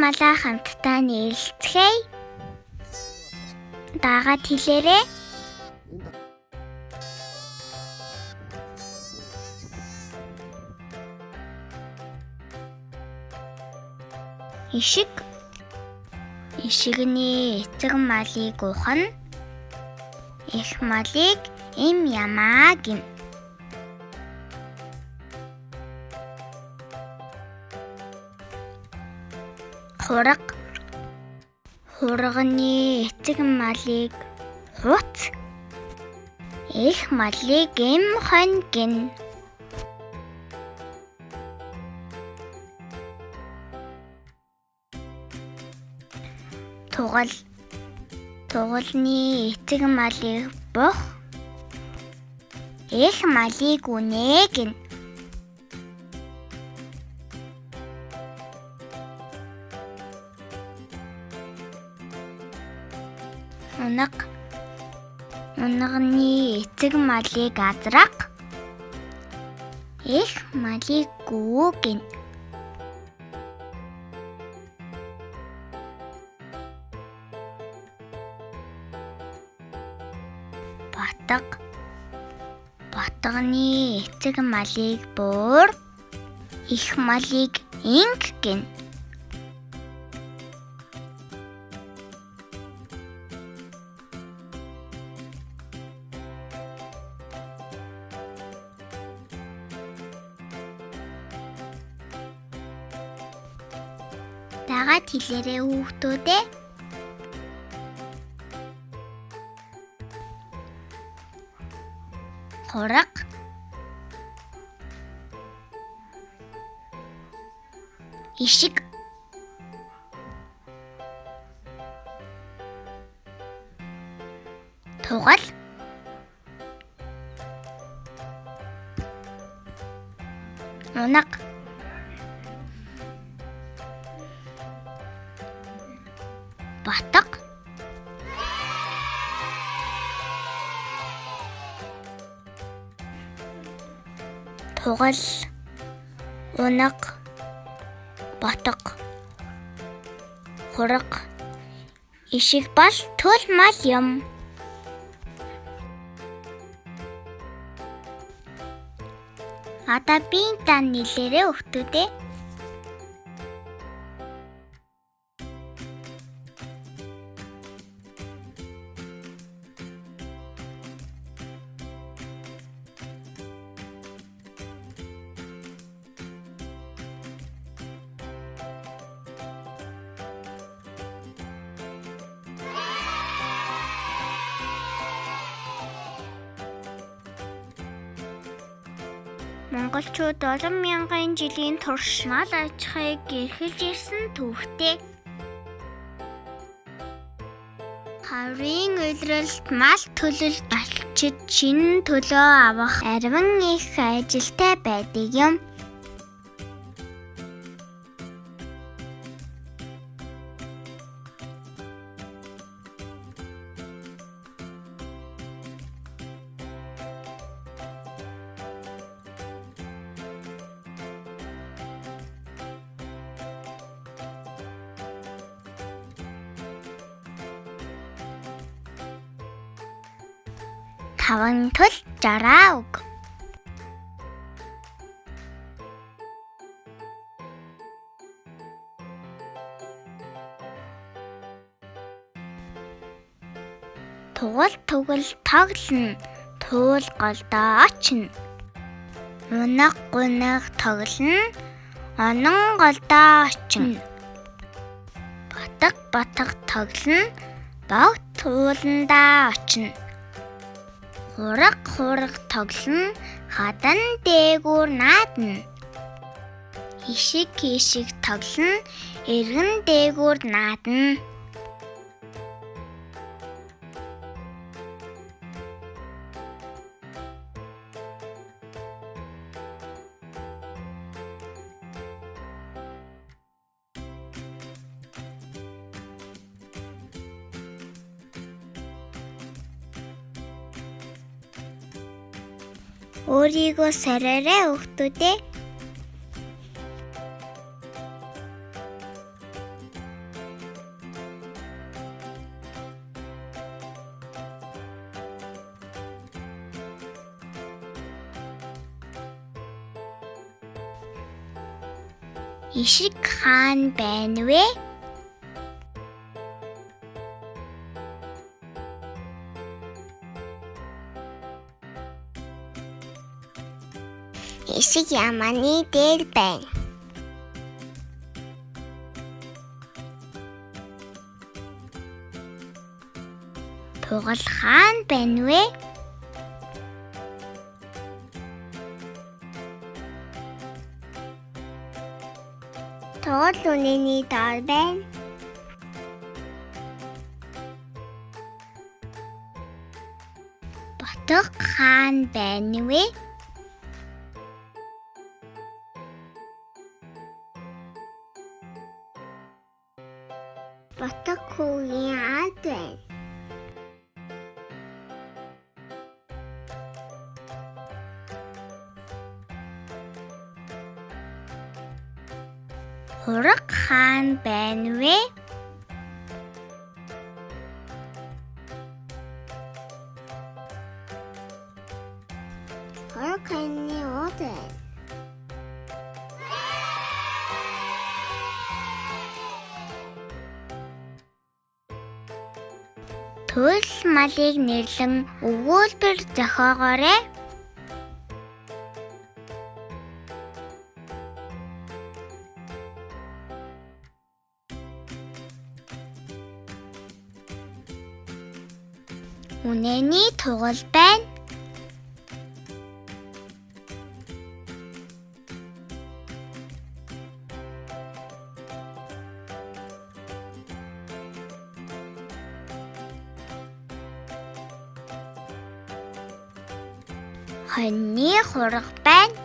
малаа хамтдаа нэрлэцгээе. Дагаад хэлээрэй. Ишиг. Ишигний эцэг малыг ухна. Их малыг им ямаа гин. Хураг. Хурганы эцэг малыг хуц. Их малыг им хонь гин. Тугал. Тугалны эцэг малыг бух. Их малыг үнэ гин. Унаг. Унагны эцэг малыг азраг. Их малыг гүү гин. Батга. Батганы эцэг малыг буур. Их малыг инг гин. Дагаад хэлээрэй хүүхдүүдээ. Хураг. Ишиг. Тугал. Унаг. Батга. Тугал. Унаг. Батга. Хураг. Ишиг бол төл мал юм. Одоо би тань нийлээрэй хүүхдүүдээ. Монголчууд 7,000 жилийн турш мал аж ахуйг эрхэлж ирсэн түүхтэй. Хаврын улиралд мал төлөлд алчид шинэ төлөө авах арвин их ажилтай байдаг юм. Таван төл жараа үг. Тугал тугал тоглоно, туул голдоо очно. Унаг гунаг тоглоно, онон голдоо очно. Батга батга тоглоно, богд тууландаа очно. Хураг хураг тоглоно, хадан дээгүүр наадна. Ишиг ишиг тоглоно, эргэн дээгүүр наадна. Өөрийгөө сориорой хүүхдүүдээ. Ишиг хаан байна вэ? Ишиг ямааны дээр байна. Тугал хаан байна вэ? Тугал үнэний доор байна. Ботго хаан байна вэ? Ботго хүүгийн аад байна. Хураг хаан байна вэ? Хураг хааны ууд байна. Төрөл малыг нэрлэн өгүүлбэр зохиогоорой. Үнэний тугал байна. Хоньны хураг байна.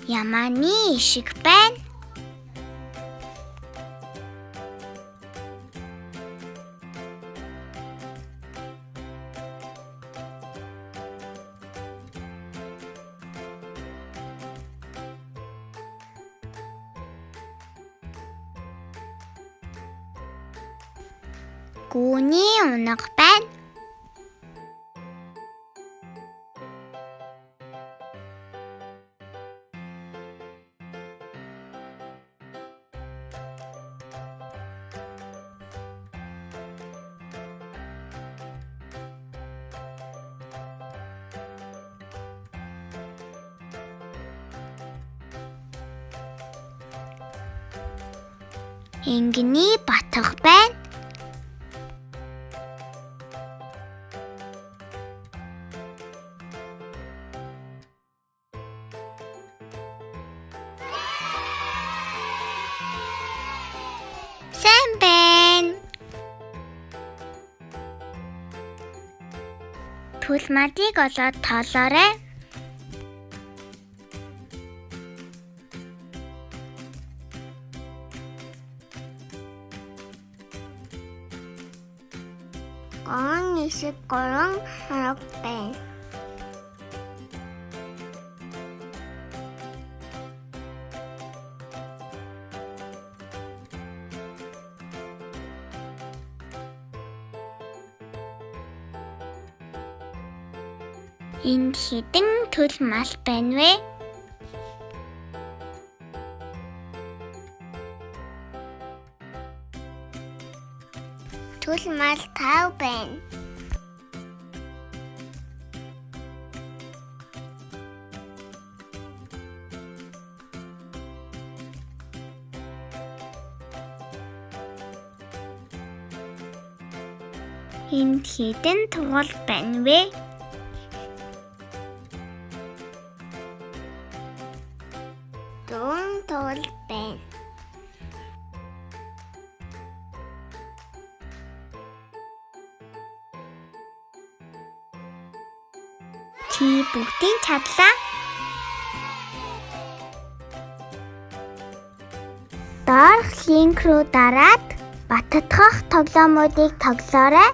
Ямааны ишиг байна. Гүний унаг байна. Ингэний батга байна. Сайн байна. Түлмадыг олоод тоолоорой. Гон ишиг 3 хураг байна. Энд хэдэн төл мал байна вэ? Төл мал 5 байна. Энд хэдэн тугал байна вэ? Дөрвөн тугал байна. Чи бүгдийг чадлаа. Дараах линк руу дараад баттгах тоглоомуудыг тоглоорой.